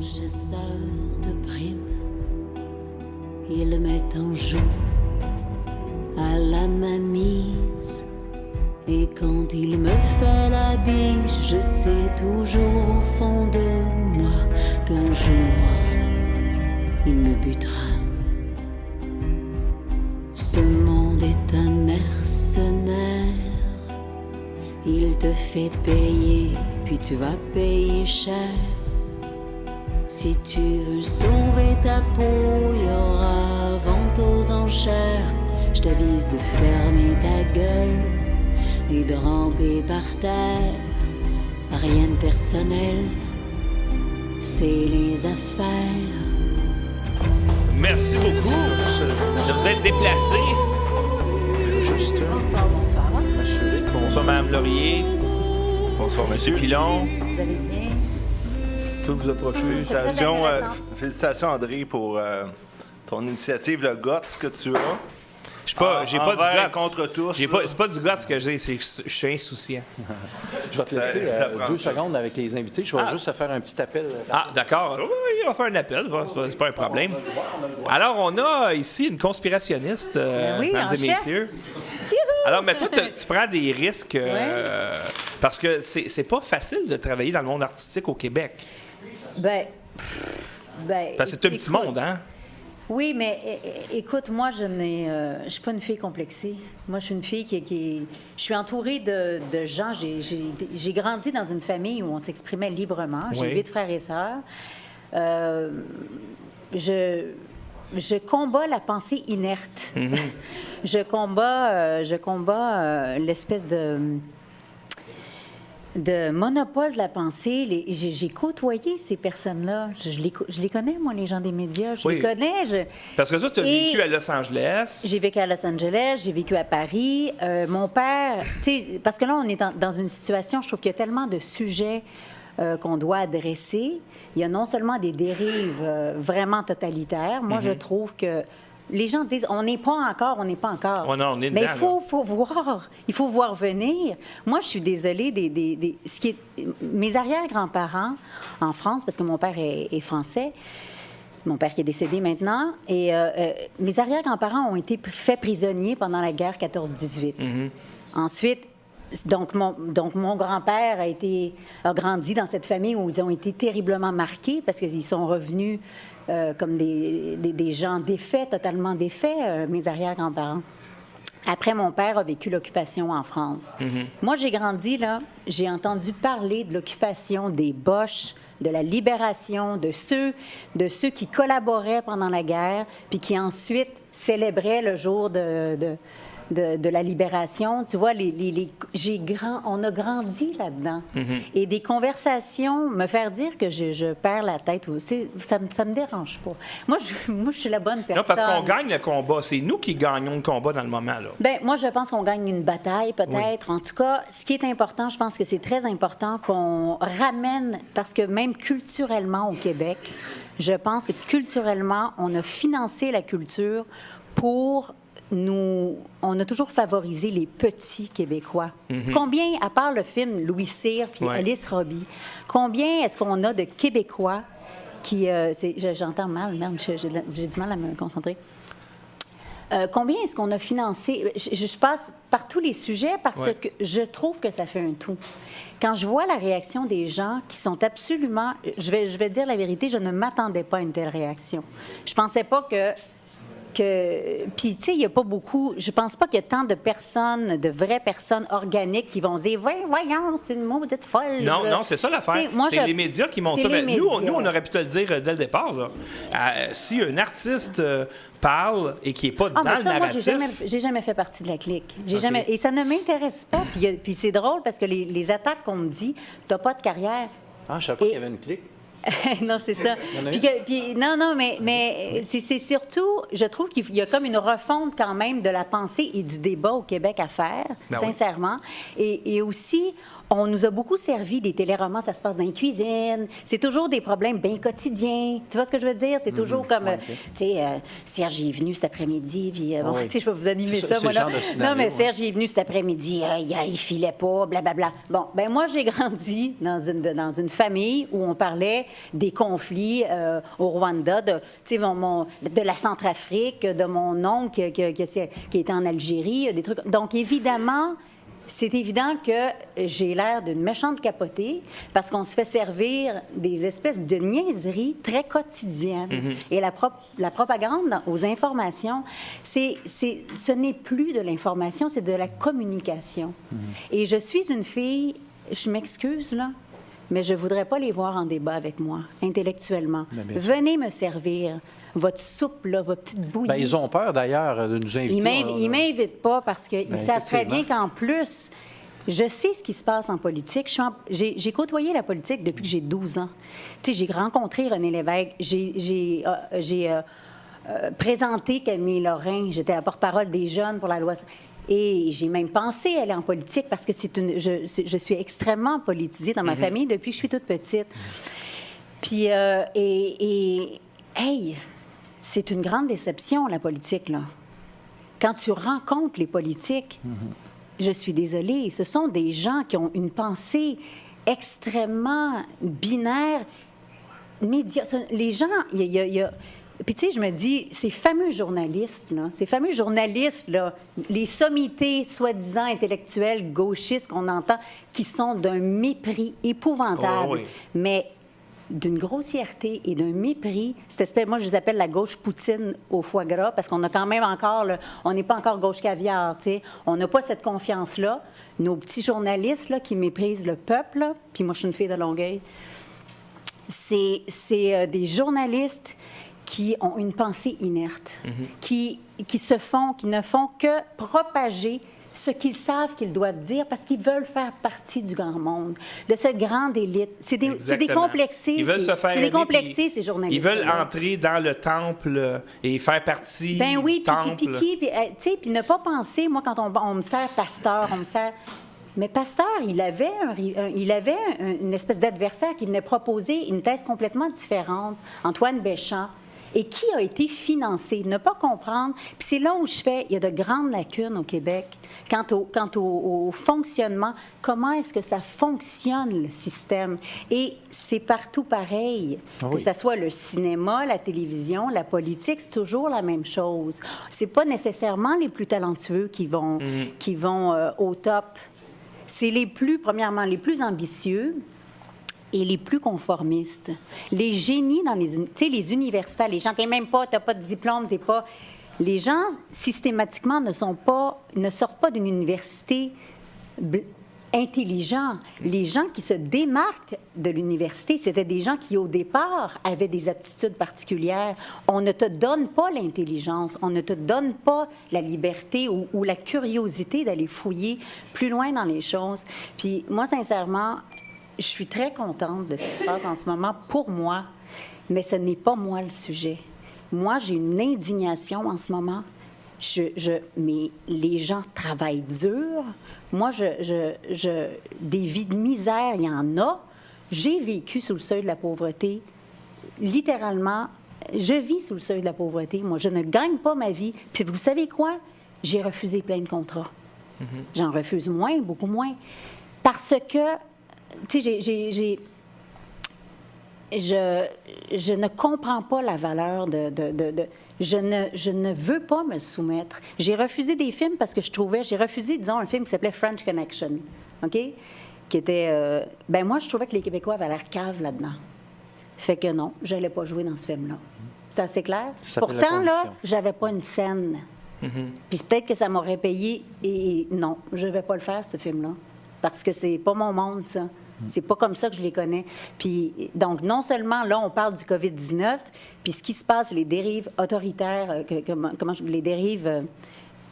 chasseur de primes, il met en joue à la mainmise. Et quand il me fait la biche, je sais toujours au fond de moi qu'un jour il me butera. Ce monde est un mercenaire. Il te fait payer, puis tu vas payer cher. Si tu veux sauver ta peau, y aura vente aux enchères. Je t'avise de fermer ta gueule et de ramper par terre. Rien de personnel, c'est les affaires. Merci beaucoup de vous être déplacé. Bonsoir. Bonsoir, Mme Laurier. Bonsoir, M. Pilon. Vous allez bien? Vous pouvez vous approcher. Félicitations, André, pour ton initiative, le GOTS que tu as. J'ai pas du Envers gosse. contre tous. C'est pas du gosse que j'ai, c'est que je suis insouciant. Je vais te laisser Ça prend 2 ça. secondes avec les invités. Je vais juste faire un petit appel. Ah, d'accord. Oui, on va faire un appel. C'est pas un problème. Alors, on a ici une conspirationniste, oui, mesdames en et chef. messieurs. Alors, mais toi, tu prends des risques parce que c'est pas facile de travailler dans le monde artistique au Québec. Ben, Parce que c'est un petit écoute, monde, hein? Oui, mais écoute, moi, je suis pas une fille complexée. Moi, je suis une fille je suis entourée de gens. J'ai grandi dans une famille où on s'exprimait librement. J'ai Oui. 8 frères et sœurs. Je combats la pensée inerte. Je combats l'espèce de monopole de la pensée. J'ai côtoyé ces personnes-là. Je les connais, moi, les gens des médias. Je Oui. les connais. Parce que toi, tu as Et vécu à Los Angeles. J'ai vécu à Los Angeles, j'ai vécu à Paris. Mon père, tu sais, parce que là, on est dans une situation, je trouve qu'il y a tellement de sujets qu'on doit adresser. Il y a non seulement des dérives vraiment totalitaires. Moi, je trouve que les gens disent on n'est pas encore. Oh non, on est Mais dedans, il faut voir venir. Moi, je suis désolée mes arrière-grands-parents en France, parce que mon père est français. Mon père qui est décédé maintenant. Et mes arrière-grands-parents ont été faits prisonniers pendant la guerre 14-18. Ensuite, donc mon grand-père a grandi dans cette famille où ils ont été terriblement marqués parce qu'ils sont revenus comme des gens défaits, totalement défaits, mes arrière-grands-parents. Après, mon père a vécu l'occupation en France. Moi, j'ai grandi là, j'ai entendu parler de l'occupation des Boches, de la libération de ceux qui collaboraient pendant la guerre, puis qui ensuite célébraient le jour de la libération. Tu vois, on a grandi là-dedans. Et des conversations, me faire dire que je perds la tête, ça me dérange pas. Moi, je suis la bonne personne. Non, parce qu'on gagne le combat. C'est nous qui gagnons le combat dans le moment, là. Bien, moi, je pense qu'on gagne une bataille, peut-être. En tout cas, ce qui est important, je pense que c'est très important qu'on ramène, parce que même culturellement au Québec, je pense que culturellement, on a financé la culture pour on a toujours favorisé les petits Québécois. Combien, à part le film Louis Cyr puis Alice Robbie, combien est-ce qu'on a de Québécois qui... j'entends mal, merde, j'ai du mal à me concentrer. Combien est-ce qu'on a financé? Je passe par tous les sujets parce que je trouve que ça fait un tout. Quand je vois la réaction des gens qui sont absolument... Je vais dire la vérité, je ne m'attendais pas à une telle réaction. Je pensais pas que puis, tu sais, il n'y a pas beaucoup... Je pense pas qu'il y a tant de personnes, de vraies personnes organiques qui vont dire « Voyons, c'est une maudite folle. » Non, c'est ça l'affaire. C'est les médias qui montrent ça. Nous, on aurait pu te le dire dès le départ. Là. Si un artiste parle et qui n'est pas dans le narratif... Moi, j'ai jamais fait partie de la clique. Jamais, et ça ne m'intéresse pas. Puis c'est drôle parce que les attaques qu'on me dit, « T'as pas de carrière. » Ah, je savais pas qu'il y avait une clique. Non, c'est ça. Mais c'est surtout, je trouve qu'il y a comme une refonte quand même de la pensée et du débat au Québec à faire, sincèrement. Et aussi, on nous a beaucoup servi des téléromans, ça se passe dans les cuisines. C'est toujours des problèmes bien quotidiens. Tu vois ce que je veux dire? C'est toujours comme, tu sais, Serge est venu cet après-midi, puis bon, tu sais, je vais vous animer ça, moi, là. Non, mais Serge est venu cet après-midi, il filait pas, blablabla. Bon, ben moi, j'ai grandi dans une famille où on parlait des conflits au Rwanda, tu sais, de la Centrafrique, de mon oncle qui était en Algérie, des trucs. Donc, évidemment, c'est évident que j'ai l'air d'une méchante capotée parce qu'on se fait servir des espèces de niaiseries très quotidiennes. Et la propagande aux informations, ce n'est plus de l'information, c'est de la communication. Et je suis une fille, je m'excuse, là, mais je ne voudrais pas les voir en débat avec moi, intellectuellement. Venez me servir votre soupe, là, votre petite bouillie. Bien, ils ont peur, d'ailleurs, de nous inviter. Ils ne m'invitent pas parce qu'ils savent très bien qu'en plus, je sais ce qui se passe en politique. J'ai côtoyé la politique depuis que j'ai 12 ans. Tu sais, j'ai rencontré René Lévesque. J'ai présenté Camille Lorrain. J'étais la porte-parole des jeunes pour la loi... Et j'ai même pensé aller en politique parce que je suis extrêmement politisée dans ma famille depuis que je suis toute petite. Puis, hey, c'est une grande déception, la politique, là. Quand tu rencontres les politiques, je suis désolée, ce sont des gens qui ont une pensée extrêmement binaire, médiocre. Les gens, il y a puis, tu sais, je me dis, ces fameux journalistes, là, les sommités soi-disant intellectuelles gauchistes qu'on entend, qui sont d'un mépris épouvantable, mais d'une grossièreté et d'un mépris, cette espèce, moi, je les appelle la gauche poutine au foie gras, parce qu'on a quand même encore, on n'est pas encore gauche caviar, tu sais. On n'a pas cette confiance-là. Nos petits journalistes, là, qui méprisent le peuple, là, puis moi, je suis une fille de Longueuil, c'est des journalistes qui ont une pensée inerte, qui ne font que propager ce qu'ils savent qu'ils doivent dire parce qu'ils veulent faire partie du grand monde, de cette grande élite. C'est des complexés. Ils veulent se faire c'est des complexés, ces journalistes. Ils veulent entrer dans le temple et faire partie du temple. Puis ne pas penser, moi, quand on me sert pasteur, on me sert... Mais Pasteur, il avait une espèce d'adversaire qui venait proposer une thèse complètement différente, Antoine Béchamp, et qui a été financé. Ne pas comprendre. Puis c'est là où il y a de grandes lacunes au Québec quant au fonctionnement. Comment est-ce que ça fonctionne, le système? Et c'est partout pareil. Que ce soit le cinéma, la télévision, la politique, c'est toujours la même chose. C'est pas nécessairement les plus talentueux qui vont au top. C'est premièrement, les plus ambitieux et les plus conformistes. Les génies dans les universitaires, les gens, t'as pas de diplôme, t'es pas... Les gens, systématiquement, ne sortent pas d'une université intelligents. Les gens qui se démarquent de l'université, c'était des gens qui, au départ, avaient des aptitudes particulières. On ne te donne pas l'intelligence, on ne te donne pas la liberté ou la curiosité d'aller fouiller plus loin dans les choses. Puis moi, sincèrement, je suis très contente de ce qui se passe en ce moment pour moi, mais ce n'est pas moi le sujet. Moi, j'ai une indignation en ce moment. Mais les gens travaillent dur. Moi, des vies de misère, il y en a. J'ai vécu sous le seuil de la pauvreté. Littéralement, je vis sous le seuil de la pauvreté. Moi, je ne gagne pas ma vie. Puis vous savez quoi? J'ai refusé plein de contrats. J'en refuse moins, beaucoup moins. Parce que, tu sais, je ne comprends pas la valeur je ne veux pas me soumettre. J'ai refusé des films parce que j'ai refusé, disons, un film qui s'appelait French Connection, OK? Qui était... moi, je trouvais que les Québécois avaient l'air cave là-dedans. Fait que non, je n'allais pas jouer dans ce film-là. C'est assez clair? Pourtant, là, j'avais pas une scène. Puis peut-être que ça m'aurait payé. Et non, je ne vais pas le faire, ce film-là. Parce que c'est pas mon monde, ça. C'est pas comme ça que je les connais. Puis, donc, non seulement, là, on parle du COVID-19, puis ce qui se passe, les dérives autoritaires, les dérives...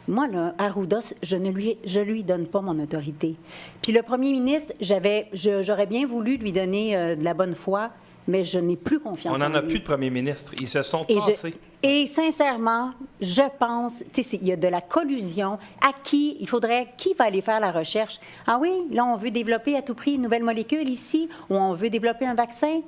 moi, là, Arruda, je lui donne pas mon autorité. Puis le premier ministre, j'aurais bien voulu lui donner de la bonne foi, mais je n'ai plus confiance en lui. On n'en a plus de premier ministre. Ils se sont tassés. Et sincèrement, je pense, il y a de la collusion. Qui va aller faire la recherche? Ah oui, là, on veut développer à tout prix une nouvelle molécule ici, ou on veut développer un vaccin.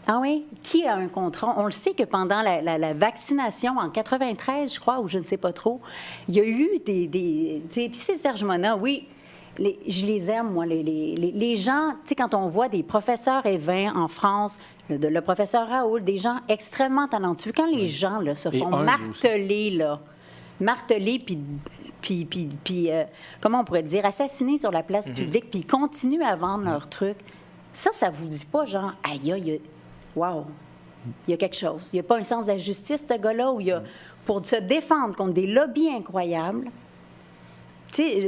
Ah oui? Qui a un contrat? On le sait que pendant la vaccination en 93, je crois, ou je ne sais pas trop, il y a eu des puis c'est Serge Monod, oui. Je les aime, moi, les gens, tu sais, quand on voit des professeurs Évin en France, le professeur Raoul, des gens extrêmement talentueux, quand les gens là, se font marteler, puis comment on pourrait dire, assassiner sur la place publique, puis ils continuent à vendre leurs trucs, ça vous dit pas, genre, aïe, wow, il y a quelque chose. Il n'y a pas un sens de la justice, ce gars-là, où il y a, pour se défendre contre des lobbies incroyables.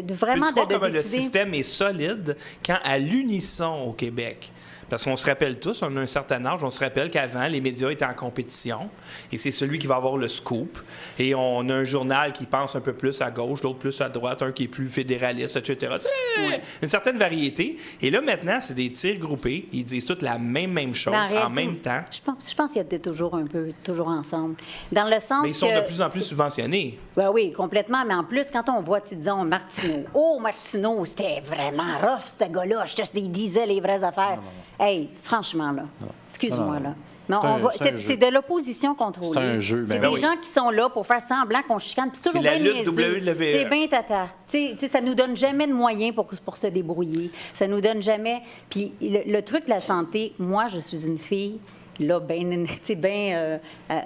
Vraiment comment le système est solide quand, à l'unisson au Québec, parce qu'on se rappelle tous, on a un certain âge, on se rappelle qu'avant, les médias étaient en compétition et c'est celui qui va avoir le scoop. Et on a un journal qui pense un peu plus à gauche, l'autre plus à droite, un qui est plus fédéraliste, etc. Une certaine variété. Et là, maintenant, c'est des tirs groupés. Ils disent toutes la même chose en même temps. Je pense qu'ils étaient toujours ensemble. Dans le sens mais ils sont de plus en plus subventionnés. Ben oui, complètement. Mais en plus, quand on voit, disons, Martineau. Oh, Martineau, c'était vraiment rough, ce gars-là. Il disait les vraies affaires. Hey, franchement, là, excuse-moi, là. C'est de l'opposition contrôlée. C'est un jeu. C'est des gens qui sont là pour faire semblant qu'on chicane. C'est toujours bien niaiseux. C'est bien tata. Ça nous donne jamais de moyens pour se débrouiller. Ça nous donne jamais... Puis le truc de la santé, moi, je suis une fille... là, bien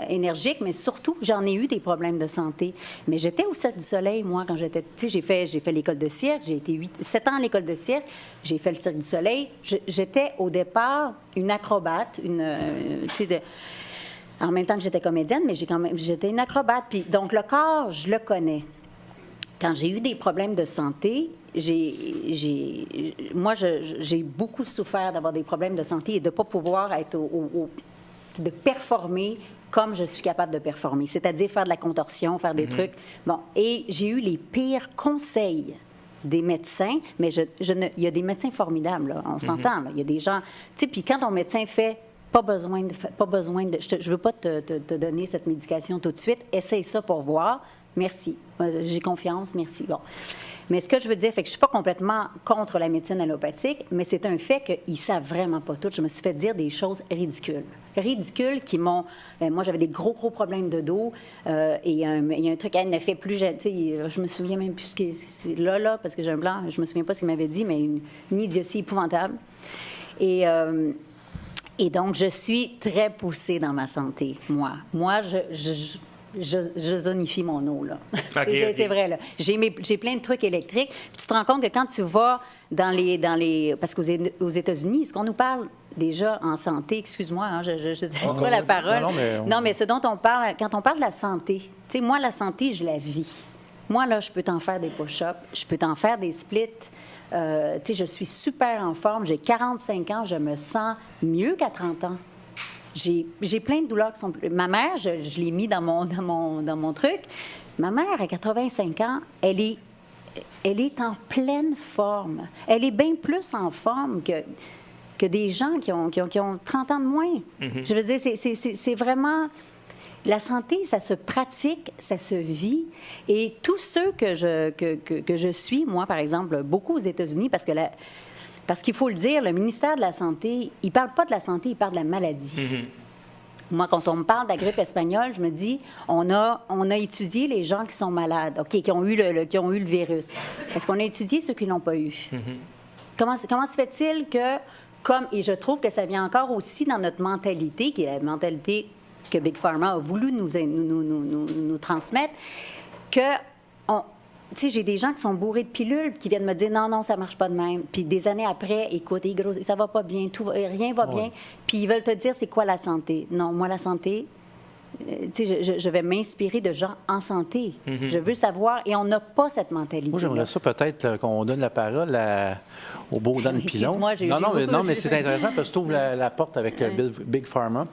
énergique, mais surtout, j'en ai eu des problèmes de santé. Mais j'étais au Cirque du Soleil, moi, quand j'étais... Tu sais, j'ai fait l'école de cirque, j'ai été 7 ans à l'école de cirque, j'ai fait le Cirque du Soleil. J'étais, au départ, une acrobate, en même temps que j'étais comédienne, mais j'étais une acrobate. Puis, donc, le corps, je le connais. Quand j'ai eu des problèmes de santé, moi, j'ai beaucoup souffert d'avoir des problèmes de santé et de ne pas pouvoir être de performer comme je suis capable de performer, c'est-à-dire faire de la contorsion, faire des trucs. Bon, et j'ai eu les pires conseils des médecins, mais il y a des médecins formidables, là, on s'entend, là. Il y a des gens... Tu sais, puis quand ton médecin fait... Pas besoin de... Je ne veux pas te donner cette médication tout de suite. Essaye ça pour voir. Merci. J'ai confiance. Merci. Bon. Mais ce que je veux dire, c'est que je ne suis pas complètement contre la médecine allopathique, mais c'est un fait qu'ils ne savent vraiment pas tout. Je me suis fait dire des choses ridicules. Ridicules qui m'ont... moi, j'avais des gros problèmes de dos. Et il y a un truc, elle ne fait plus... Je me souviens même plus ce que c'est là, parce que j'ai un blanc. Je me souviens pas ce qu'il m'avait dit, mais une idiotie épouvantable. Et donc, je suis très poussée dans ma santé, moi. Moi, je zonifie mon eau, là. Okay, c'est vrai, là. J'ai plein de trucs électriques. Puis tu te rends compte que quand tu vas dans les... Parce qu'aux États-Unis, est-ce qu'on nous parle déjà en santé? Excuse-moi, hein, je ne laisse pas la parole. Non, mais ce dont on parle... Quand on parle de la santé, tu sais, moi, la santé, je la vis. Moi, là, je peux t'en faire des push-ups, je peux t'en faire des splits. Tu sais, je suis super en forme. J'ai 45 ans, je me sens mieux qu'à 30 ans. J'ai plein de douleurs qui sont... Ma mère, je l'ai mis dans mon truc. Ma mère, à 85 ans, elle est en pleine forme. Elle est bien plus en forme que des gens qui ont 30 ans de moins. Mm-hmm. Je veux dire, c'est vraiment... La santé, ça se pratique, ça se vit. Et tous ceux que je suis, moi, par exemple, beaucoup aux États-Unis, parce qu'il faut le dire, le ministère de la Santé, il ne parle pas de la santé, il parle de la maladie. Mm-hmm. Moi, quand on me parle de la grippe espagnole, je me dis, on a étudié les gens qui sont malades, OK, qui ont eu le virus. Est-ce qu'on a étudié ceux qui ne l'ont pas eu? Mm-hmm. Comment se fait-il que, et je trouve que ça vient encore aussi dans notre mentalité, qui est la mentalité que Big Pharma a voulu nous transmettre, que... Tu sais, j'ai des gens qui sont bourrés de pilules qui viennent me dire non, ça marche pas de même. Puis des années après, écoute, ça va pas bien, rien va bien. Puis ils veulent te dire c'est quoi la santé. Non, moi, la santé, tu tu sais, je vais m'inspirer de gens en santé. Je veux savoir, et on n'a pas cette mentalité. Moi, j'aimerais ça peut-être qu'on donne la parole au beau Dan Pilon. Excuse-moi, j'ai Non, mais c'est intéressant parce que tu ouvres la porte avec Big Pharma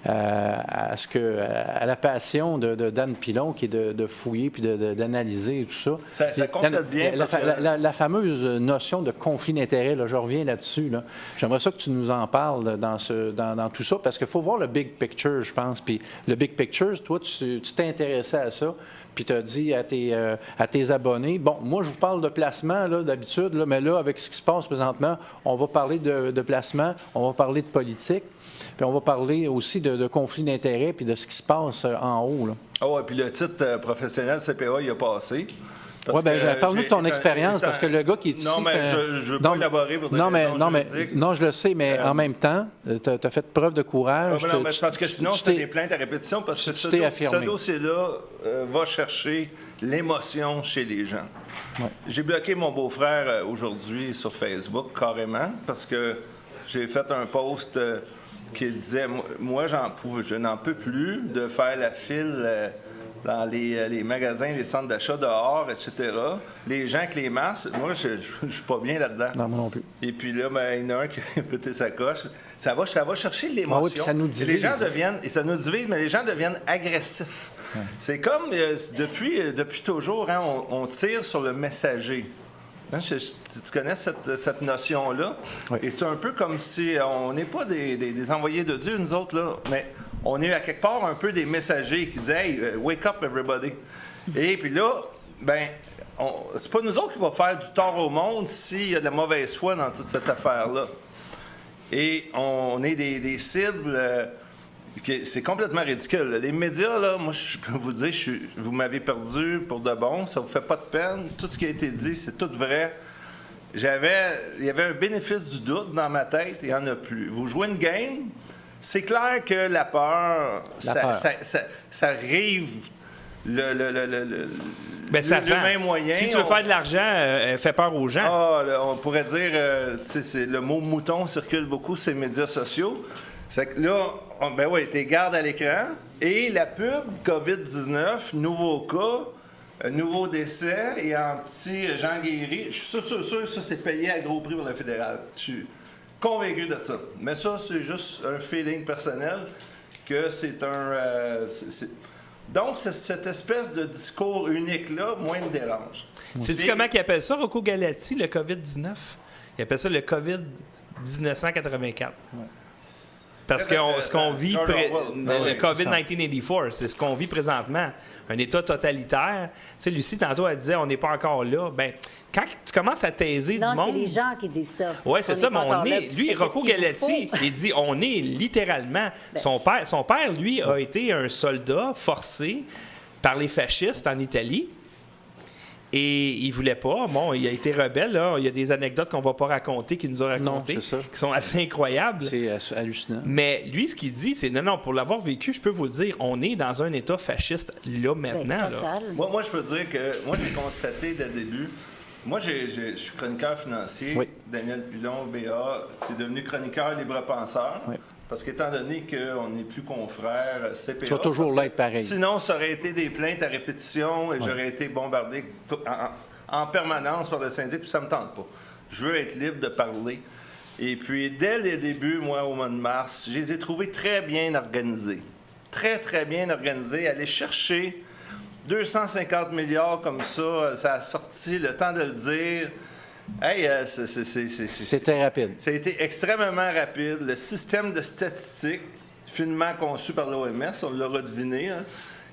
à la passion de Dan Pilon qui est de fouiller puis d'analyser et tout ça. Ça complète bien. La fameuse notion de conflit d'intérêts, là, je reviens là-dessus. Là. J'aimerais ça que tu nous en parles dans tout ça parce qu'il faut voir le big picture, je pense. Puis le big picture, toi, tu t'es intéressé à ça. Puis tu as dit à tes abonnés, bon, moi, je vous parle de placement, là, d'habitude, là, mais là, avec ce qui se passe présentement, on va parler de placement, on va parler de politique, puis on va parler aussi de conflits d'intérêts puis de ce qui se passe en haut. Là. Ah ouais, puis le titre professionnel CPA, il a passé. Oui, bien, parle-nous de ton expérience, parce que le gars qui est ici... Non, mais je ne veux pas élaborer pour des raisons juridiques. Non, je le sais, mais en même temps, tu as fait preuve de courage. Non, mais parce que sinon, c'était des plaintes à répétition, parce que ce dossier-là va chercher l'émotion chez les gens. Ouais. J'ai bloqué mon beau-frère aujourd'hui sur Facebook, carrément, parce que j'ai fait un post qui disait « Moi, je n'en peux plus de faire la file... dans les magasins, les centres d'achat dehors, etc. Les gens avec les masques, moi, je ne suis pas bien là-dedans. Non, moi non plus. Et puis là, il y en a un qui a pété sa coche. Ça va chercher l'émotion. Ah oui, puis ça nous divise. Les gens ça nous divise, mais les gens deviennent agressifs. Ouais. C'est comme, depuis toujours, hein, on tire sur le messager. Hein, tu connais cette notion-là? Oui. Et c'est un peu comme si on n'est pas des envoyés de Dieu, nous autres, là, mais on est à quelque part un peu des messagers qui disent « Hey, wake up everybody! » Et puis là, c'est pas nous autres qui va faire du tort au monde s'il y a de la mauvaise foi dans toute cette affaire-là. Et on est des cibles... c'est complètement ridicule. Les médias, là, moi, je peux vous dire, vous m'avez perdu pour de bon, ça vous fait pas de peine. Tout ce qui a été dit, c'est tout vrai. Il y avait un bénéfice du doute dans ma tête, il n'y en a plus. Vous jouez une game, c'est clair que la peur, ça rive l'humain moyen. Si tu veux faire de l'argent, fais peur aux gens. On pourrait dire, le mot mouton circule beaucoup sur les médias sociaux. C'est que là, t'es garde à l'écran. Et la pub COVID-19, nouveau cas, nouveau décès, et en petit Jean Guéry. Je suis sûr que ça, c'est payé à gros prix pour le fédéral. Je suis convaincu de ça. Mais ça, c'est juste un feeling personnel que c'est un... Donc, cette espèce de discours unique-là, moi, il me dérange. Sais-tu comment ils appellent ça, Rocco Galati, le COVID-19? Ils appellent ça le COVID-1984. Ouais. Parce que ce qu'on vit, le COVID-1984, c'est ce qu'on vit présentement, un État totalitaire. Tu sais, Lucie, tantôt, elle disait, on n'est pas encore là. Bien, quand tu commences à taiser du monde... Non, c'est les gens qui disent ça. Oui, c'est ça, mais on est... Lui, Rocco Galati, il dit, on est littéralement... Son père, lui, a été un soldat forcé par les fascistes en Italie. Et il voulait pas. Bon, il a été rebelle. Là. Il y a des anecdotes qu'on ne va pas raconter, qu'il nous a racontées, qui sont assez incroyables. C'est hallucinant. Mais lui, ce qu'il dit, c'est non, pour l'avoir vécu, je peux vous le dire, on est dans un État fasciste là, maintenant. Là. Moi, je peux dire que moi, j'ai constaté dès le début. Moi, je suis chroniqueur financier. Oui. Daniel Pilon, BA, c'est devenu chroniqueur libre-penseur. Oui. Parce qu'étant donné qu'on n'est plus confrères CPA... Tu vas toujours l'être pareil. Sinon, ça aurait été des plaintes à répétition et j'aurais été bombardé en permanence par le syndic, puis ça ne me tente pas. Je veux être libre de parler. Et puis, dès les débuts, moi, au mois de mars, je les ai trouvés très bien organisés. Très, très bien organisés. Aller chercher 250 milliards comme ça a sorti, le temps de le dire... Hey, c'était rapide. Ça a été extrêmement rapide. Le système de statistiques, finement conçu par l'OMS, on l'aura deviné, hein,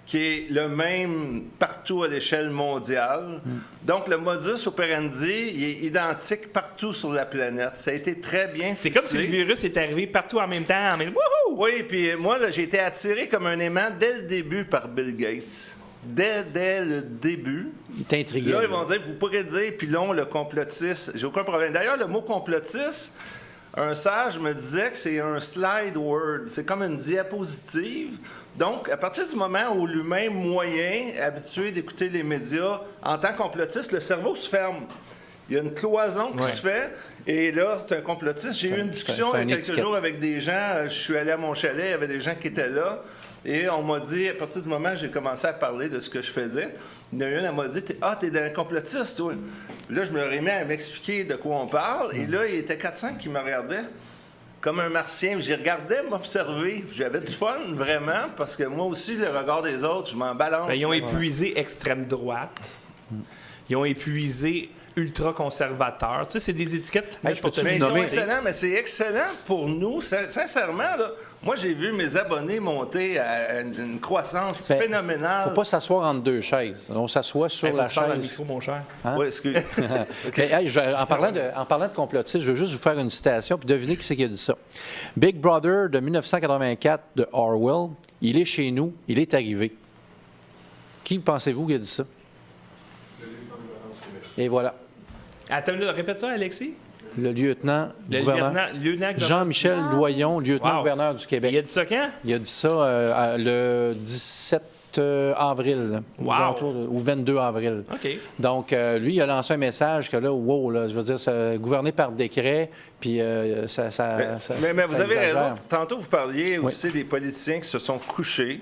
qui est le même partout à l'échelle mondiale. Donc, le modus operandi, il est identique partout sur la planète. Ça a été très bien fixé. C'est comme si le virus est arrivé partout en même temps. Wouhou! Oui, puis moi, là, j'ai été attiré comme un aimant dès le début par Bill Gates. Dès le début. Il t'intriguait. Là, ils vont dire, vous pourrez dire, Pilon, le complotiste. J'ai aucun problème. D'ailleurs, le mot complotiste, un sage me disait que c'est un slide word. C'est comme une diapositive. Donc, à partir du moment où l'humain moyen, habitué d'écouter les médias, en tant que complotiste, le cerveau se ferme. Il y a une cloison qui se fait, et là, c'est un complotiste. J'ai eu une discussion il y a quelques jours avec des gens. Je suis allé à mon chalet, il y avait des gens qui étaient là, et on m'a dit, à partir du moment où j'ai commencé à parler de ce que je faisais, il y en a une, elle m'a dit, t'es un complotiste, toi. Puis là, je me remets mis à m'expliquer de quoi on parle, et là, il était 4-5 qui me regardaient comme un martien. J'y regardais m'observer. J'avais du fun, vraiment, parce que moi aussi, le regard des autres, je m'en balance. Ben, ils ont épuisé extrême droite. Ils ont épuisé ultra-conservateur. Tu sais, c'est des étiquettes qui te mettent pour te Mais ils nommer. sont excellents, mais c'est excellent pour nous. Sincèrement, là, moi, j'ai vu mes abonnés monter à une croissance phénoménale. Il ne faut pas s'asseoir entre deux chaises. On s'assoit sur la Faut-tu faire chaise. le micro, mon cher? Hein? Oui, excuse. Mais, hey, en parlant de complotistes, je veux juste vous faire une citation puis devinez qui c'est qui a dit ça. Big Brother de 1984 de Orwell, il est chez nous, il est arrivé. Qui pensez-vous qui a dit ça? Et voilà. Attends, répète ça, Alexis. Le lieutenant-gouverneur Jean-Michel Loyon, lieutenant-gouverneur du Québec. Il a dit ça quand? Il a dit ça le 17 avril, ou 22 avril. OK. Donc, lui, il a lancé un message que là, wow, là, je veux dire, c'est gouverné par décret, puis Mais vous avez raison. Tantôt, vous parliez aussi des politiciens qui se sont couchés.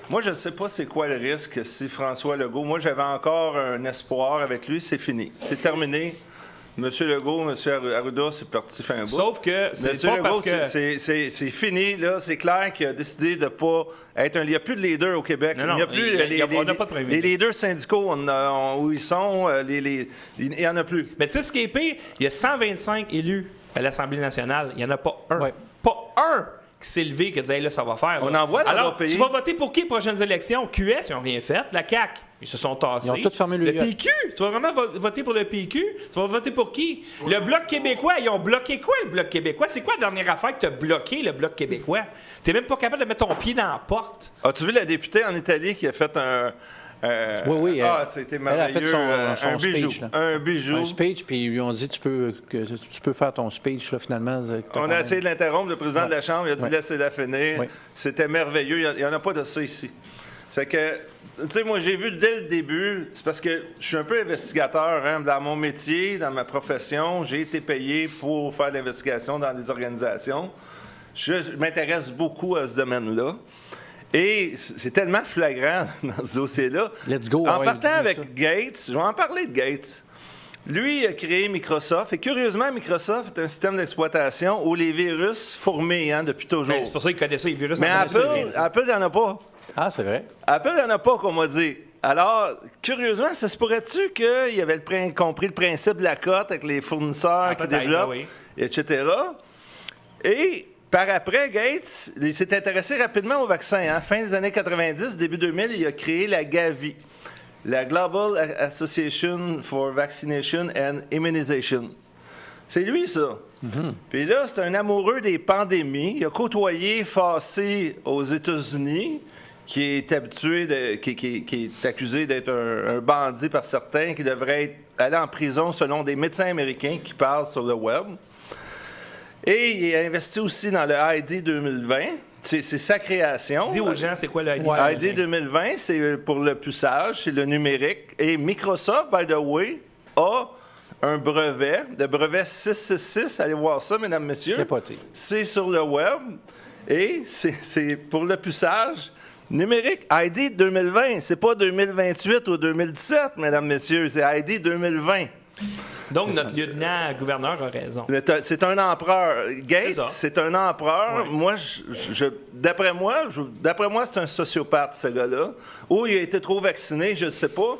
Moi, je ne sais pas c'est quoi le risque si François Legault... Moi, j'avais encore un espoir avec lui. C'est fini. C'est terminé. M. Legault, M. Arruda, c'est parti faire un bout. Sauf que c'est Monsieur pas Legault, parce que... c'est fini. Là, c'est clair qu'il a décidé de ne pas être un... Il n'y a plus de leader au Québec. Non, il n'y a plus... on n'a pas de premier les ministre. leaders syndicaux, où ils sont, il n'y en a plus. Mais tu sais ce qui est pire? Il y a 125 élus à l'Assemblée nationale. Il n'y en a pas un. Ouais. Pas un qui s'est levé qui a dit hey, là, ça va faire. Là. On en voit dans Alors, nos pays. tu vas voter pour qui les prochaines élections? QS, ils n'ont rien fait. La CAQ, ils se sont tassés. Ils ont tous fermé le PQ, tu vas vraiment voter pour le PQ? Tu vas voter pour qui? Le Bloc québécois, ils ont bloqué quoi, le Bloc québécois? C'est quoi la dernière affaire que tu as bloqué, le Bloc québécois? Tu n'es même pas capable de mettre ton pied dans la porte. As-tu vu la députée en Italie qui a fait un... oui. c'était Elle a fait merveilleux. son un bijou. speech. Là. Un bijou. Un speech, puis ils lui ont dit tu peux faire ton speech, là, finalement. On a essayé de l'interrompre. Le président de la Chambre il a dit laissez-la finir. Oui. C'était merveilleux. Il n'y en a pas de ça ici. C'est que, tu sais, moi, j'ai vu dès le début, c'est parce que je suis un peu investigateur. Hein, dans mon métier, dans ma profession, j'ai été payé pour faire de l'investigation dans des organisations. Je m'intéresse beaucoup à ce domaine-là. Et c'est tellement flagrant dans ce dossier-là. Let's go. En partant avec Gates, je vais en parler de Gates. Lui, il a créé Microsoft. Et curieusement, Microsoft est un système d'exploitation où les virus fourmillent depuis toujours. Ben, c'est pour ça qu'ils connaissent ça, les virus. Mais Apple, il n'y en a pas. Ah, c'est vrai. Apple, il n'y en a pas, qu'on m'a dit. Alors, curieusement, ça se pourrait-tu qu'il avait compris le principe de la cote avec les fournisseurs qui développent, etc. Et... Par après, Gates, il s'est intéressé rapidement au vaccin. Hein. Fin des années 90, début 2000, il a créé la Gavi, la Global Association for Vaccination and Immunization. C'est lui, ça. Puis là, c'est un amoureux des pandémies. Il a côtoyé Fauci aux États-Unis, qui est habitué, qui est accusé d'être un bandit par certains, qui devrait aller en prison selon des médecins américains qui parlent sur le web. Et il a investi aussi dans le ID 2020. C'est sa création. Dis aux gens, c'est quoi le ID? ID 2020, c'est pour le puçage, c'est le numérique. Et Microsoft, by the way, a un brevet, le brevet 666. Allez voir ça, mesdames, messieurs. Capoté. C'est sur le web. Et c'est pour le puçage numérique. ID 2020, c'est pas 2028 ou 2017, mesdames, messieurs. C'est ID 2020. Donc, notre lieutenant-gouverneur a raison. C'est un empereur. Gates, c'est un empereur. Oui. Moi, d'après moi, c'est un sociopathe, ce gars-là. Ou il a été trop vacciné, je ne sais pas.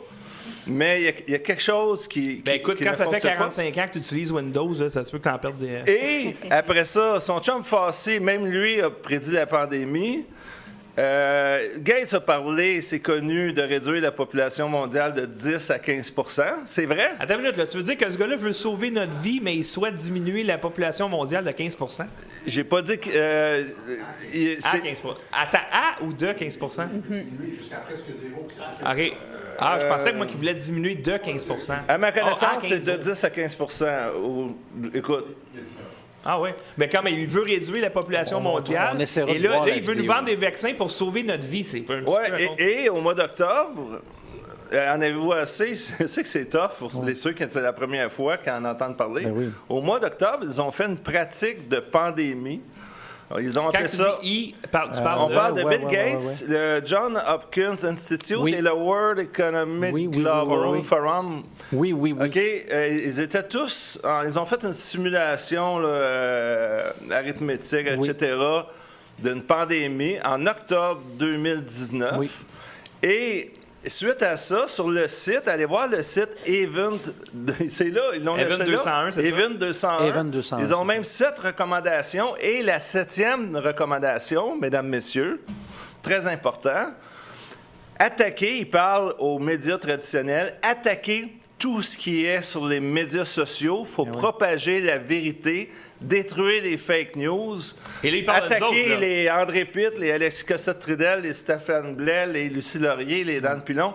Mais il y a quelque chose qui. Ben écoute, qui quand ne ça fait fonctionne 45 ans que tu utilises Windows, là, ça se peut que tu en perdes des. Et après ça, son chum Fauci, même lui, a prédit la pandémie. Gates a parlé, c'est connu, de réduire la population mondiale de 10 à 15 %. C'est vrai? Attends une minute, là. Tu veux dire que ce gars-là veut sauver notre vie, mais il souhaite diminuer la population mondiale de 15 %? J'ai pas dit que. À 15 %. Attends, à ou de 15 %? Jusqu'à presque zéro. Arrête. Ah, je pensais que moi, qu'il voulait diminuer de 15 %. À ma connaissance, 15 c'est de 10 à 15 Écoute. Ah oui. Mais quand même, il veut réduire la population mondiale. on essaiera Et de voir là, la il veut nous vidéo. vendre des vaccins pour sauver notre vie. C'est pas un Ouais, et au mois d'octobre, En avez-vous assez? Je sais que c'est tough pour ceux qui c'est la première fois qu'ils en entendent parler. Ben oui. Au mois d'octobre, ils ont fait une pratique de pandémie. Alors, ils ont appelé Quand tu ça... dis tu parles On de... parle de ouais, Bill ouais, Gates, le John Hopkins Institute Oui. et le World Economic Oui, oui, Global oui, oui. Forum. Oui, oui, oui. OK, ils étaient tous... ils ont fait une simulation là, arithmétique, Oui. etc., d'une pandémie en octobre 2019. Oui. Et suite à ça, sur le site, allez voir le site Event... C'est là, ils l'ont Event laissé 201, là. c'est ça? Event 201. Event 201, Ils ont c'est même 7 recommandations. Et la 7e recommandation, mesdames, messieurs, très important, attaquer, ils parlent aux médias traditionnels, attaquer tout ce qui est sur les médias sociaux. Il faut propager la vérité, détruire les fake news. Et là, ils parlent de nous attaquer autres, là. les André Pitt, les Alexis Cossette-Trudel, les Stéphane Blais, les Lucie Laurier, les Dan Pilon.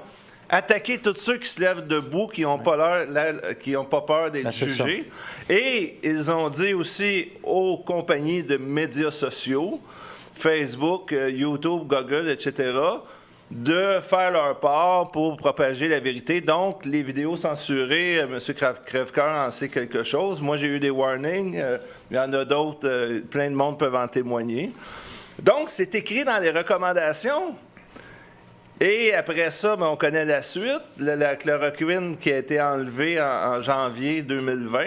Attaquer tous ceux qui se lèvent debout, qui n'ont pas peur d'être Ben, c'est ça. jugés. Et ils ont dit aussi aux compagnies de médias sociaux, Facebook, YouTube, Google, etc., de faire leur part pour propager la vérité. Donc, les vidéos censurées, M. Crèvecoeur en sait quelque chose. Moi, j'ai eu des warnings. Il y en a d'autres. Plein de monde peuvent en témoigner. Donc, c'est écrit dans les recommandations. Et après ça, ben, on connaît la suite. La chloroquine qui a été enlevée en janvier 2020.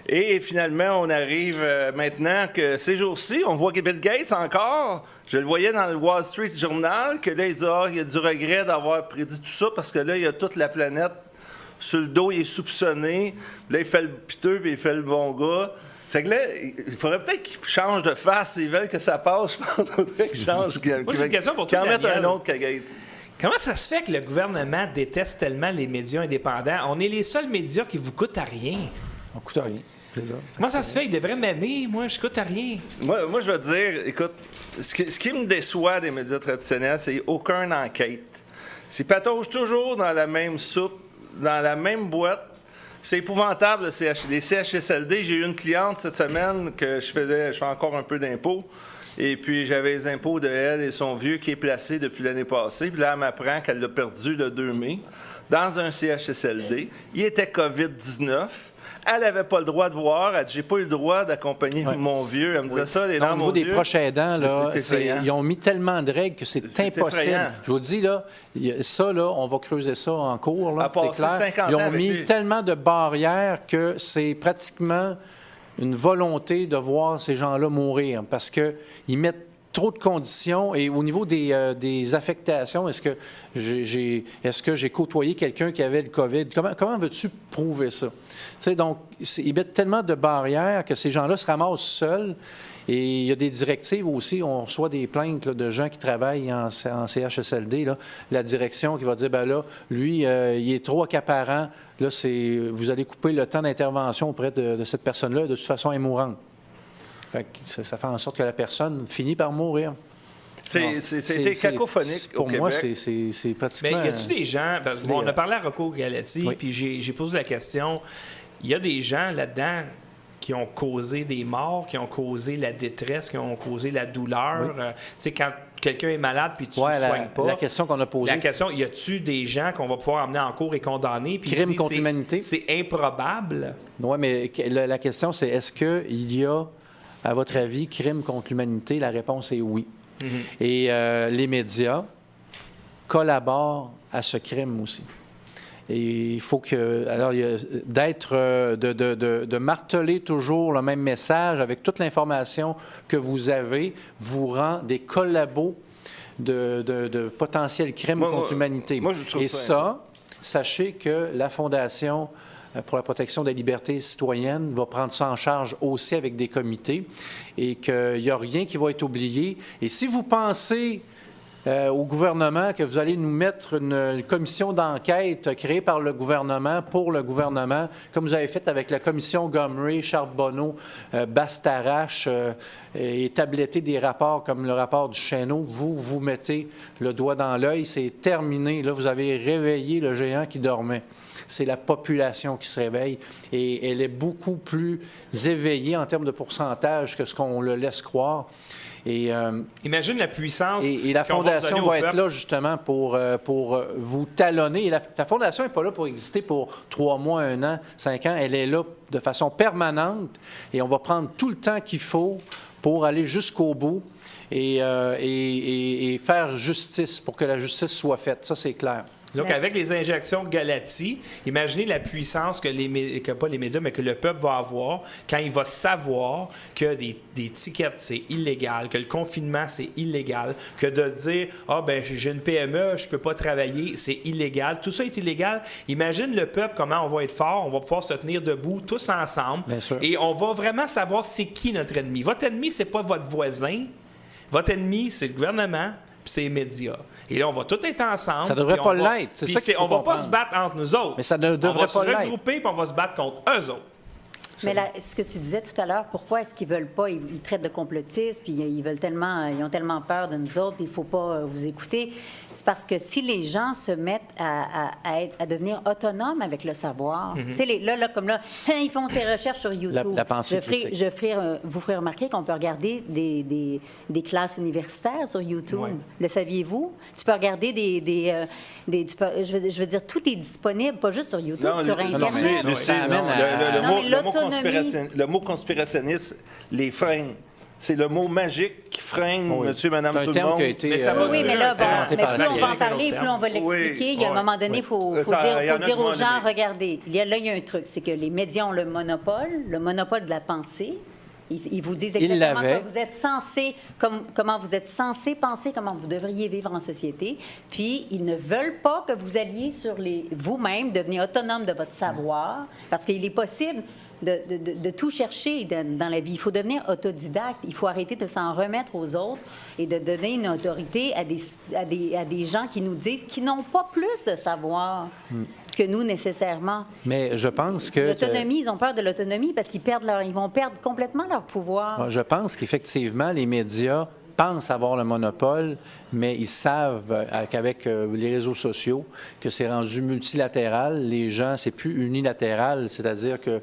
Et finalement, on arrive maintenant que ces jours-ci, on voit que Bill Gates encore, je le voyais dans le Wall Street Journal, que là, il dit il y a du regret d'avoir prédit tout ça parce que là, il y a toute la planète sur le dos, il est soupçonné. Là, il fait le piteux puis il fait le bon gars. C'est que là, il faudrait peut-être qu'ils changent de face. S'ils veulent que ça passe, je pense qu'il faudrait qu'ils changent. Moi, j'ai une question pour toi, qu'ils en mettent Daniel. un autre que Gates. Comment ça se fait que le gouvernement déteste tellement les médias indépendants? On est les seuls médias qui vous coûtent à rien. On coûte rien. C'est ça. Comment ça se fait? Ils devraient m'aimer. Moi, je coûte à rien. Moi, je veux dire, écoute, ce qui me déçoit des médias traditionnels, c'est aucune enquête. Ils pataugent toujours dans la même soupe, dans la même boîte. C'est épouvantable, les CHSLD. J'ai eu une cliente cette semaine que je fais encore un peu d'impôts. Et puis, j'avais les impôts de elle et son vieux qui est placé depuis l'année passée. Puis là, elle m'apprend qu'elle l'a perdu le 2 mai dans un CHSLD. Il était COVID-19. Elle n'avait pas le droit de voir. Elle dit, j'ai pas eu le droit d'accompagner mon vieux. Elle me disait ça, les Non, larmes au niveau aux des yeux. proches aidants, là, C'est effrayant. ils ont mis tellement de règles que c'est C'est impossible. effrayant. Je vous dis, là, ça, là, on va creuser ça en cours. Là, À passer c'est clair. 50 Ils ans ont avec mis lui. tellement de barrières que c'est pratiquement une volonté de voir ces gens-là mourir parce qu'ils mettent trop de conditions. Et au niveau des affectations, est-ce que j'ai côtoyé quelqu'un qui avait le COVID? Comment veux-tu prouver ça? Tu sais, donc, ils mettent tellement de barrières que ces gens-là se ramassent seuls. Et il y a des directives aussi. On reçoit des plaintes là, de gens qui travaillent en CHSLD. Là. La direction qui va dire, ben là, lui, il est trop accaparant. Là, vous allez couper le temps d'intervention auprès de cette personne-là. De toute façon, elle est mourante. Fait que ça fait en sorte que la personne finit par mourir. C'était cacophonique au Pour moi, Québec. c'est pratiquement... Mais y a-tu des gens... Parce que, bon, on a parlé à Rocco Galati, Oui. puis j'ai posé la question. Il y a des gens là-dedans qui ont causé des morts, qui ont causé la détresse, qui ont causé la douleur. Tu sais, quand quelqu'un est malade puis tu ne le soignes pas... La question qu'on a posée... La question, y a-tu des gens qu'on va pouvoir amener en cours et condamner? Puis Crime ils disent, contre l'humanité. C'est improbable. Oui, mais la question, c'est est-ce qu'il y a, à votre avis, crime contre l'humanité? La réponse est oui. Et les médias collaborent à ce crime aussi. Et il faut que... Alors, de marteler toujours le même message avec toute l'information que vous avez vous rend des collabos de potentiels crimes contre l'humanité. Moi, je trouve Et ça sachez que la Fondation pour la protection des libertés citoyennes va prendre ça en charge aussi avec des comités et qu'il n'y a rien qui va être oublié. Et si vous pensez au gouvernement que vous allez nous mettre une commission d'enquête créée par le gouvernement, pour le gouvernement, comme vous avez fait avec la commission Gomery, Charbonneau, Bastarache, et tabletter des rapports comme le rapport du Chesneau, vous mettez le doigt dans l'œil, c'est terminé. Là, vous avez réveillé le géant qui dormait. C'est la population qui se réveille et elle est beaucoup plus éveillée en termes de pourcentage que ce qu'on le laisse croire. Imagine la puissance. Et la qu'on va Fondation donner au va être peuple. là justement pour vous talonner. Et la Fondation n'est pas là pour exister pour 3 mois, 1 an, 5 ans. Elle est là de façon permanente et on va prendre tout le temps qu'il faut pour aller jusqu'au bout et faire justice, pour que la justice soit faite. Ça, c'est clair. Donc, avec les injections Galati, imaginez la puissance que pas les médias, mais que le peuple va avoir quand il va savoir que des tickets, c'est illégal, que le confinement, c'est illégal, que de dire « Ah, ben j'ai une PME, je peux pas travailler, c'est illégal. » Tout ça est illégal. Imagine le peuple, comment on va être fort, on va pouvoir se tenir debout tous ensemble. Bien sûr. Et on va vraiment savoir c'est qui notre ennemi. Votre ennemi, c'est pas votre voisin. Votre ennemi, c'est le gouvernement, puis c'est les médias. Et là, on va tous être ensemble. Ça devrait puis pas on va- l'être. C'est puis ça qu'il faut on va pas comprendre. se battre entre nous autres. Mais ça ne On devrait va se pas l'être. regrouper puis on va se battre contre eux autres. Mais là, ce que tu disais tout à l'heure, pourquoi est-ce qu'ils veulent pas, ils traitent de complotistes, puis ils ont tellement peur de nous autres, puis il faut pas vous écouter. C'est parce que si les gens se mettent à devenir autonomes avec le savoir, tu sais, comme là, ils font ces recherches sur YouTube. La pensée critique. Vous ferez remarquer qu'on peut regarder des classes universitaires sur YouTube. Ouais. Le saviez-vous? Tu peux regarder je veux dire, tout est disponible, pas juste sur YouTube, sur Internet. Lucie, ça amène à- Non, mais l'autonomie- le mot conspirationniste les freine. C'est le mot magique qui freine Oui. monsieur, madame, C'est un tout le terme monde. qui a été Mais ça va Oui, mais là, bon, inventé mais par la plus on va en CIA. parler, plus on va l'expliquer. Il y a un Oui, moment donné, il faut Ça, il y en a dire qui vont aux gens, aimer. regardez, il y a un truc, c'est que les médias ont le monopole de la pensée. Ils vous disent Ils exactement l'avaient. comment vous êtes censé penser, comment vous devriez vivre en société. Puis, ils ne veulent pas que vous alliez vous-même devenir autonome de votre savoir, parce qu'il est possible de tout chercher dans la vie. Il faut devenir autodidacte. Il faut arrêter de s'en remettre aux autres et de donner une autorité à des gens qui nous disent qu'ils n'ont pas plus de savoir que nous, nécessairement. Mais je pense que... L'autonomie, ils ont peur de l'autonomie parce qu'ils vont perdre complètement leur pouvoir. Je pense qu'effectivement, les médias pensent avoir le monopole, mais ils savent qu'avec les réseaux sociaux, que c'est rendu multilatéral. Les gens, c'est plus unilatéral, c'est-à-dire que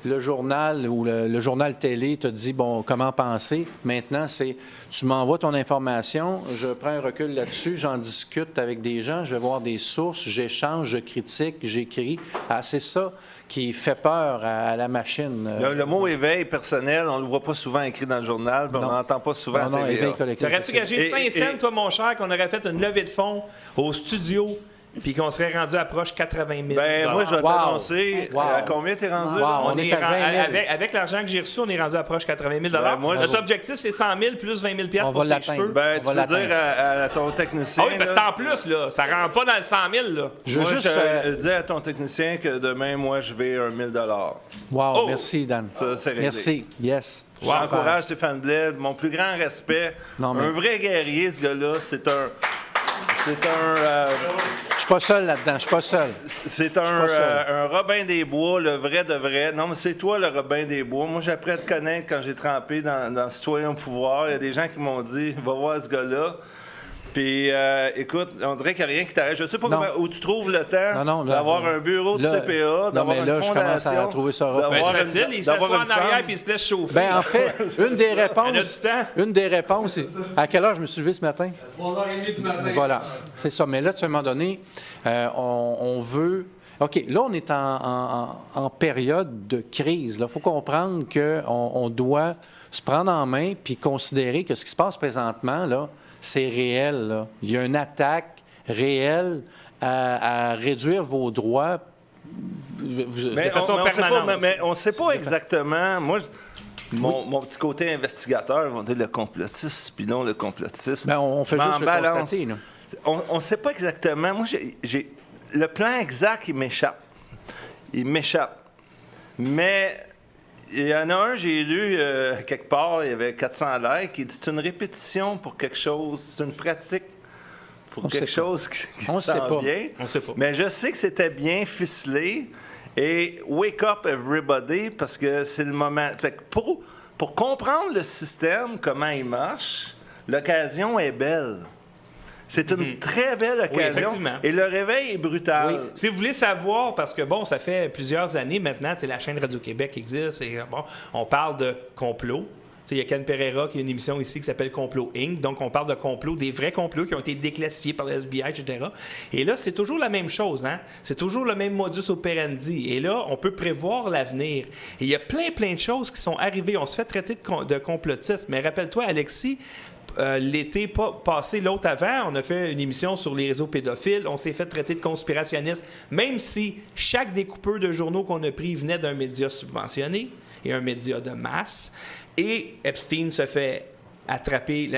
le journal ou le journal télé te dit, bon, comment penser. Maintenant, c'est, tu m'envoies ton information, je prends un recul là-dessus, j'en discute avec des gens, je vais voir des sources, j'échange, je critique, j'écris. Ah, c'est ça qui fait peur à la machine. Le mot éveil personnel, on ne le voit pas souvent écrit dans le journal, puis on Non. n'entend pas souvent à Non, la télé. éveil collectif. T'aurais-tu gagé 5 cents, toi, mon cher, qu'on aurait fait une levée de fonds au studio puis qu'on serait rendu à proche 80 000 Ben, moi, je vais Wow. t'annoncer Wow. à combien t'es rendu. Wow. là? On est à 20 000. Avec l'argent que j'ai reçu, on est rendu à proche 80 000 Ben, moi, Notre je- objectif, c'est 100 000 plus 20 000 On pour va ses l'atteindre. cheveux. Ben, On tu va peux l'atteindre. dire à ton technicien. Ah oui, parce que c'est en plus, là. Ça rentre pas dans le 100 000, là. Je veux Moi, juste... je dis à ton technicien que demain, moi, je vais 1 000 Wow, Oh! merci, Dan. Ça, c'est réglé. Merci, yes. J'encourage Stéphane Blais. Mon plus grand respect. Non, mais- Un vrai guerrier, ce gars-là. C'est un... Je suis pas seul là-dedans, je suis pas seul. C'est suis pas seul. un Robin des Bois, le vrai de vrai. Non, mais c'est toi le Robin des Bois. Moi, j'ai appris à te connaître quand j'ai trempé dans Citoyen au pouvoir. Il y a des gens qui m'ont dit, va voir ce gars-là. Puis, écoute, on dirait qu'il n'y a rien qui t'arrête. Je sais pas Non. où tu trouves le temps Non, là, d'avoir un bureau de là- CPA, non, d'avoir mais une là, je commence fondation. à trouver ça rough. Ben, d'avoir c'est facile, il d'avoir s'assoit en une arrière femme. puis il se laisse chauffer. Ben, en fait, une des On a réponses... du temps. Une des réponses, c'est... À quelle heure je me suis levé ce matin? 3h30 du matin. Voilà, c'est ça. Mais là, à un moment donné, on veut... OK, là, on est en période de crise. Il faut comprendre qu'on doit se prendre en main puis considérer que ce qui se passe présentement, là, c'est réel. Là. Il y a une attaque réelle à réduire vos droits. Mais façon on sait pas, permanente. mais on ne sait pas exactement. Moi, mon petit côté investigateur, ils vont dire le complotiste, puis non le complotiste. Ben, on fait Je juste le m'en balance. constater. Là. On ne sait pas exactement. Moi, j'ai le plan exact, il m'échappe. Il m'échappe. Mais il y en a un, j'ai lu quelque part, il y avait 400 likes, qui dit c'est une répétition pour quelque chose, c'est une pratique pour On quelque sait pas. chose qui On sait s'en pas. vient. On sait pas. Mais je sais que c'était bien ficelé. Et wake up everybody, parce que c'est le moment. Fait que pour comprendre le système, comment il marche, l'occasion est belle. C'est une très belle occasion. effectivement. Et le réveil est brutal. Oui. Si vous voulez savoir, parce que bon, ça fait plusieurs années maintenant, la chaîne Radio-Québec existe et bon, on parle de complot. Il y a Ken Pereira qui a une émission ici qui s'appelle Complot Inc. Donc, on parle de complots, des vrais complots qui ont été déclassifiés par le FBI, etc. Et là, c'est toujours la même chose. Hein? C'est toujours le même modus operandi. Et là, on peut prévoir l'avenir. Et il y a plein de choses qui sont arrivées. On se fait traiter de complotistes. Mais rappelle-toi, Alexis, l'été passé, l'autre avant, on a fait une émission sur les réseaux pédophiles. On s'est fait traiter de conspirationniste, même si chaque découpeur de journaux qu'on a pris venait d'un média subventionné et un média de masse. Et Epstein se fait attraper.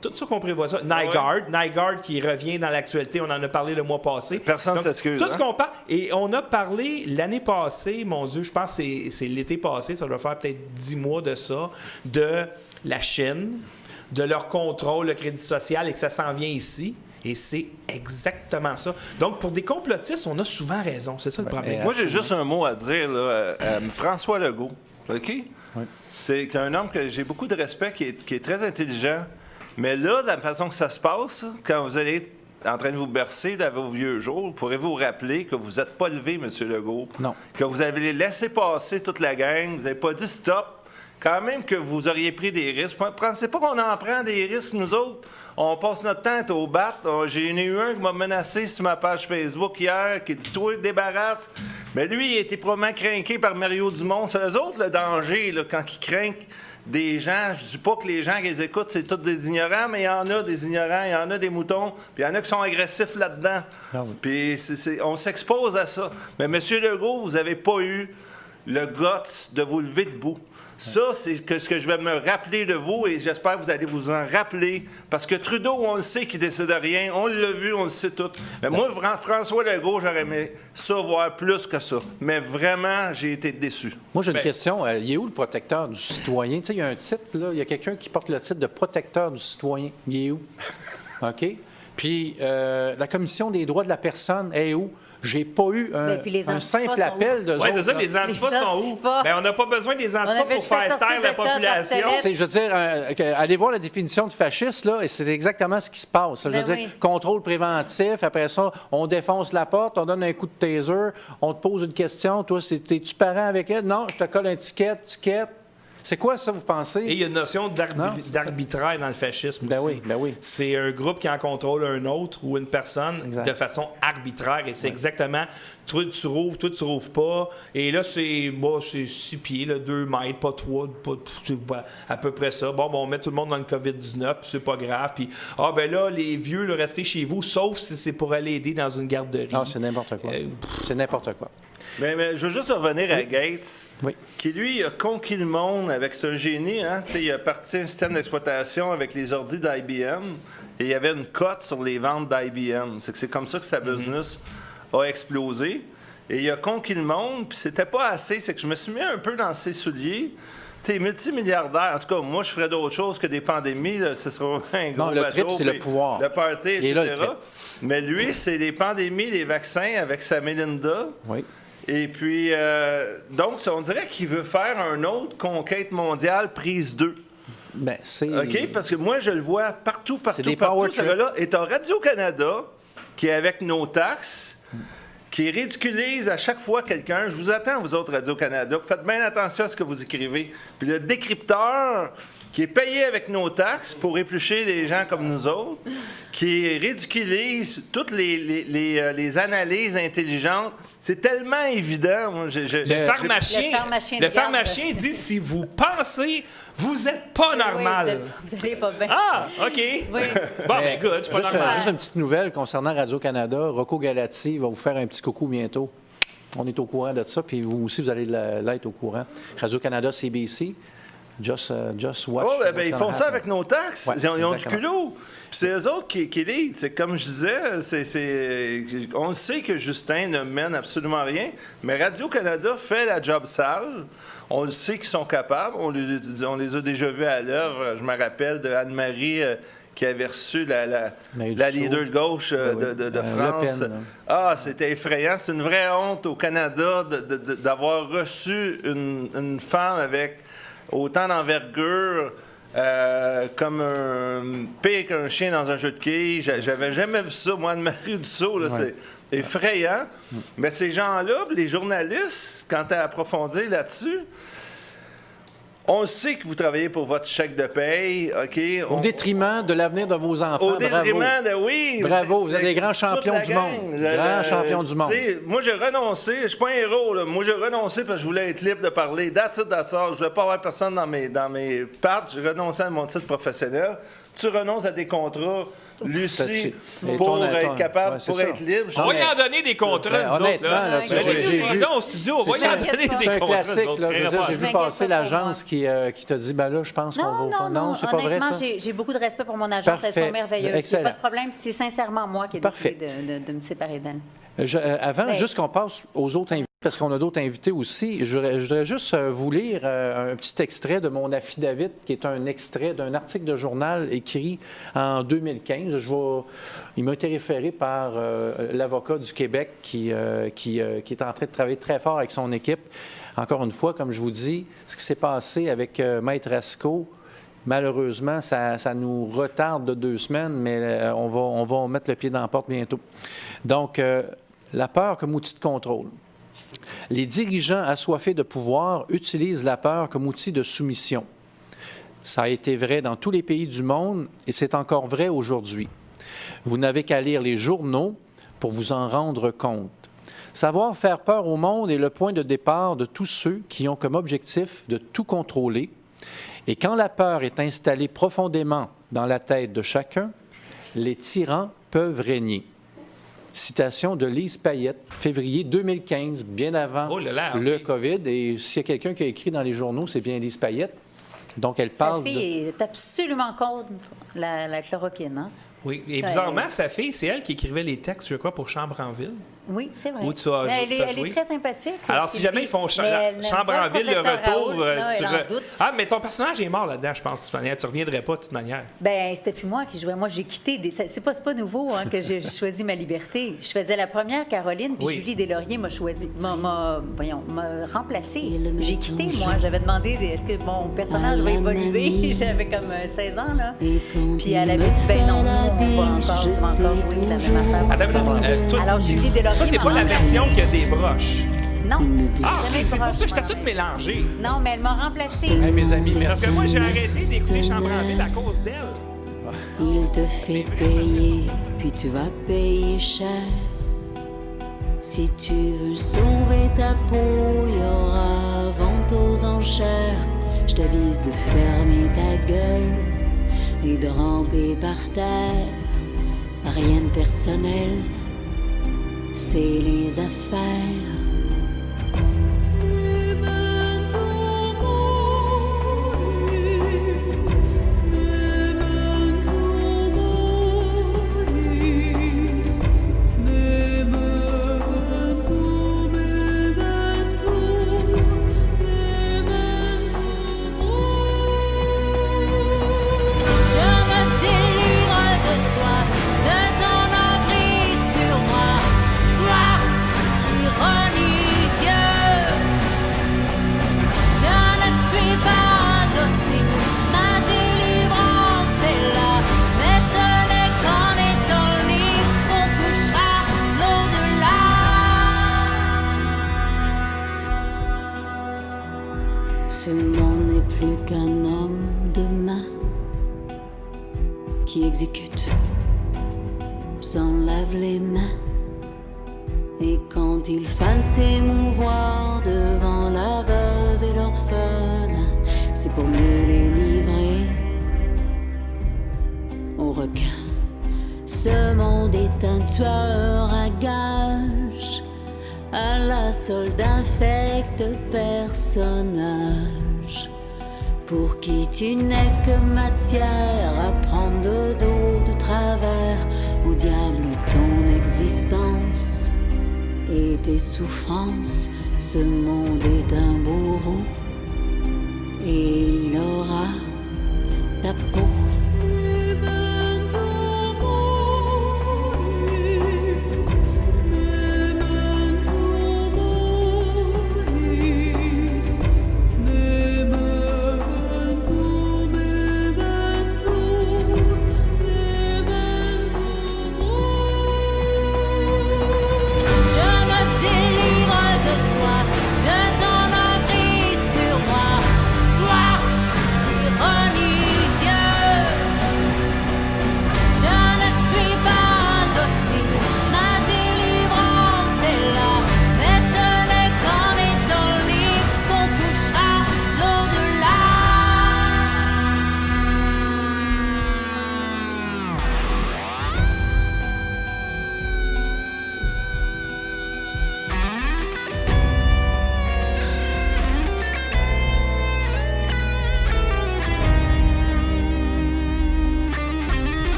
Tout ça qu'on prévoit ça. Nygaard qui revient dans l'actualité, on en a parlé le mois passé. Personne ne s'excuse. Tout ce qu'on parle. Et on a parlé l'année passée, mon Dieu, je pense que c'est l'été passé, ça doit faire peut-être 10 mois de ça, de la Chine, de leur contrôle, le crédit social, et que ça s'en vient ici. Et c'est exactement ça. Donc, pour des complotistes, on a souvent raison. C'est ça le problème. Moi, j'ai juste un mot à dire, là, François Legault. OK? Oui. C'est un homme que j'ai beaucoup de respect, qui est très intelligent. Mais là, de la façon que ça se passe, quand vous allez en train de vous bercer dans vos vieux jours, pourrez-vous rappeler que vous n'êtes pas levé, M. Legault? Non. Que vous avez laissé passer toute la gang, vous n'avez pas dit stop. Quand même que vous auriez pris des risques. Pensez pas qu'on en prend des risques, nous autres. On passe notre temps à être au bat. J'ai eu un qui m'a menacé sur ma page Facebook hier, qui dit « Toi, débarrasse ». Mais lui, il a été probablement craqué par Mario Dumont. C'est eux autres, le danger, là, quand ils craignent des gens. Je dis pas que les gens qui les écoutent, c'est tous des ignorants, mais il y en a des ignorants, il y en a des moutons, puis il y en a qui sont agressifs là-dedans. Ah oui. Puis on s'expose à ça. Mais M. Legault, vous n'avez pas eu le guts de vous lever debout. Ça, c'est ce que je vais me rappeler de vous et j'espère que vous allez vous en rappeler. Parce que Trudeau, on le sait qu'il décide de rien. On l'a vu, on le sait tout. Mais moi, François Legault, j'aurais aimé ça voir plus que ça. Mais vraiment, j'ai été déçu. Moi, j'ai une question. Il est où le protecteur du citoyen? Tu sais, il y a un titre, là. Il y a quelqu'un qui porte le titre de protecteur du citoyen. Il est où? OK? Puis, la Commission des droits de la personne est où? J'ai pas eu un simple appel de Oui, c'est ça, les antifas sont où? Ben, on n'a pas besoin des antifas pour faire taire la population. Je veux dire, allez voir la définition de fasciste, là, et c'est exactement ce qui se passe. Je veux dire, contrôle préventif, après ça, on défonce la porte, on donne un coup de taser, on te pose une question, toi, t'es-tu parent avec elle? Non, je te colle un ticket. C'est quoi ça, vous pensez? Et il y a une notion d'arbitraire dans le fascisme aussi. Ben oui. C'est un groupe qui en contrôle un autre ou une personne de façon arbitraire. Et c'est exactement, toi, tu rouvres pas. Et là, c'est 6 pieds, là, 2 mètres, pas 3, à peu près ça. Bon, on met tout le monde dans le COVID-19, puis c'est pas grave. Puis, ben là, les vieux, là, restez chez vous, sauf si c'est pour aller aider dans une garderie. Ah, c'est n'importe quoi. C'est n'importe quoi. Mais je veux juste revenir à Gates, qui, lui, a conquis le monde avec ce génie. Hein? Il a parti un système d'exploitation avec les ordis d'IBM et il y avait une cote sur les ventes d'IBM. C'est comme ça que sa business a explosé. Et il a conquis le monde, puis c'était pas assez. C'est que je me suis mis un peu dans ses souliers. T'es multimilliardaire. En tout cas, moi, je ferais d'autres choses que des pandémies. Là. Ce sera un gros le bateau. trip, c'est le pouvoir. Le party, etc. Là, le trip. Mais lui, c'est les pandémies, les vaccins avec sa Melinda. Oui. Et puis, donc, on dirait qu'il veut faire une autre conquête mondiale prise 2. Ben, c'est... OK? Parce que moi, je le vois partout, c'est des power ce gars-là. Et t'as Radio-Canada, qui est avec nos taxes, qui ridiculise à chaque fois quelqu'un. Je vous attends, vous autres Radio-Canada. Faites bien attention à ce que vous écrivez. Puis le décrypteur, qui est payé avec nos taxes pour éplucher les gens comme nous autres, qui ridiculise toutes les analyses intelligentes. C'est tellement évident. Moi, le pharmacien dit, si vous pensez, vous n'êtes pas normal. Vous n'allez pas bien. Ah, OK. Oui. Bon, ben good, je suis pas normal. Juste une petite nouvelle concernant Radio-Canada. Rocco Galati va vous faire un petit coucou bientôt. On est au courant de ça, puis vous aussi, vous allez l'être au courant. Radio-Canada, CBC. Just watch. Oh, ils font ça avec nos taxes. Ouais, ils ont du culot. Puis c'est eux autres qui lead. C'est comme je disais, on sait que Justin ne mène absolument rien, mais Radio-Canada fait la job sale. On le sait qu'ils sont capables. On les a déjà vus à l'œuvre. Je me rappelle de Anne-Marie qui avait reçu la leader de gauche de France. Pen, c'était effrayant. C'est une vraie honte au Canada d'avoir reçu une femme avec autant d'envergure, comme pire qu'un chien dans un jeu de quilles. J'avais jamais vu ça, moi, Anne-Marie Dussault, là, c'est effrayant. Mais ces gens-là, les journalistes, quand tu as approfondi là-dessus, On sait que vous travaillez pour votre chèque de paye, OK? Au détriment de l'avenir de vos enfants. Au détriment de... Oui! Bravo, vous êtes des grands Toute champions la du gang. monde. Grands champions du monde. Moi, j'ai renoncé. Je suis pas un héros, là. Moi, j'ai renoncé parce que je voulais être libre de parler. That's it, that's all. Je voulais pas avoir personne dans mes pattes. J'ai renoncé à mon titre professionnel. Tu renonces à des contrats, Lucie, pour être capable, pour être libre. On va y en donner des contrats, nous autres. Là. J'ai vu au studio, on va y en donner des C'est un contrats. classique. J'ai vu passer l'agence qui t'a dit, ben là, je pense qu'on va... Non, c'est pas vrai, ça? honnêtement, j'ai beaucoup de respect pour mon agence. Parfait. Elles sont merveilleuses. Excellent. Il n'y a pas de problème. C'est sincèrement moi qui ai Parfait. décidé de me séparer d'elle. Avant, juste qu'on passe aux autres invités, parce qu'on a d'autres invités aussi, je voudrais juste vous lire un petit extrait de mon affidavit, qui est un extrait d'un article de journal écrit en 2015. Il m'a été référé par l'avocat du Québec qui est en train de travailler très fort avec son équipe. Encore une fois, comme je vous dis, ce qui s'est passé avec Maître Asco, malheureusement, ça nous retarde de 2 semaines, mais on va mettre le pied dans la porte bientôt. Donc, la peur comme outil de contrôle. Les dirigeants assoiffés de pouvoir utilisent la peur comme outil de soumission. Ça a été vrai dans tous les pays du monde et c'est encore vrai aujourd'hui. Vous n'avez qu'à lire les journaux pour vous en rendre compte. Savoir faire peur au monde est le point de départ de tous ceux qui ont comme objectif de tout contrôler. Et quand la peur est installée profondément dans la tête de chacun, les tyrans peuvent régner. Citation de Lise Payette, février 2015, bien avant le COVID. Et s'il y a quelqu'un qui a écrit dans les journaux, c'est bien Lise Payette. Donc, elle parle Sa fille est absolument contre la chloroquine, hein? Oui, et bizarrement, sa fille, c'est elle qui écrivait les textes, je crois, pour Chambre en Ville. Oui, c'est vrai. Où tu as, elle est très sympathique. Alors, si jamais ils font Chambre en Ville, le retour... Ah, mais ton personnage est mort là-dedans, je pense, de toute manière. Tu ne reviendrais pas, de toute manière. Bien, c'était plus moi qui jouais. Moi, j'ai quitté. C'est pas nouveau que j'ai choisi ma liberté. Je faisais la première Caroline, puis Julie Deslauriers m'a remplacée. J'ai quitté, moi. J'avais demandé est-ce que mon personnage va évoluer. J'avais comme 16 ans, là. Puis elle avait dit ben non, on va encore jouer la même affaire. Alors, Julie Deslauriers. Toi, t'es pas la version qui a des broches. Non. Ah, c'est pour ça que j'étais toute mélangée. Non, mais elle m'a remplacée. Hey, mes amis, merci. Parce que moi, j'ai arrêté d'écouter Chambre en Ville à cause d'elle. Il te fait payer, puis tu vas payer cher. Si tu veux sauver ta peau, il y aura vente aux enchères. Je t'avise de fermer ta gueule et de ramper par terre. Rien de personnel, c'est les affaires. Ce monde n'est plus qu'un homme de main qui exécute, s'en lave les mains. Et quand il fane s'émouvoir devant la veuve et l'orphelin, c'est pour mieux les livrer aux requins. Ce monde est un tueur à gages, à la solde d'infecte personnage, pour qui tu n'es que matière à prendre de dos, de travers. Au diable ton existence et tes souffrances. Ce monde est un bourreau et il aura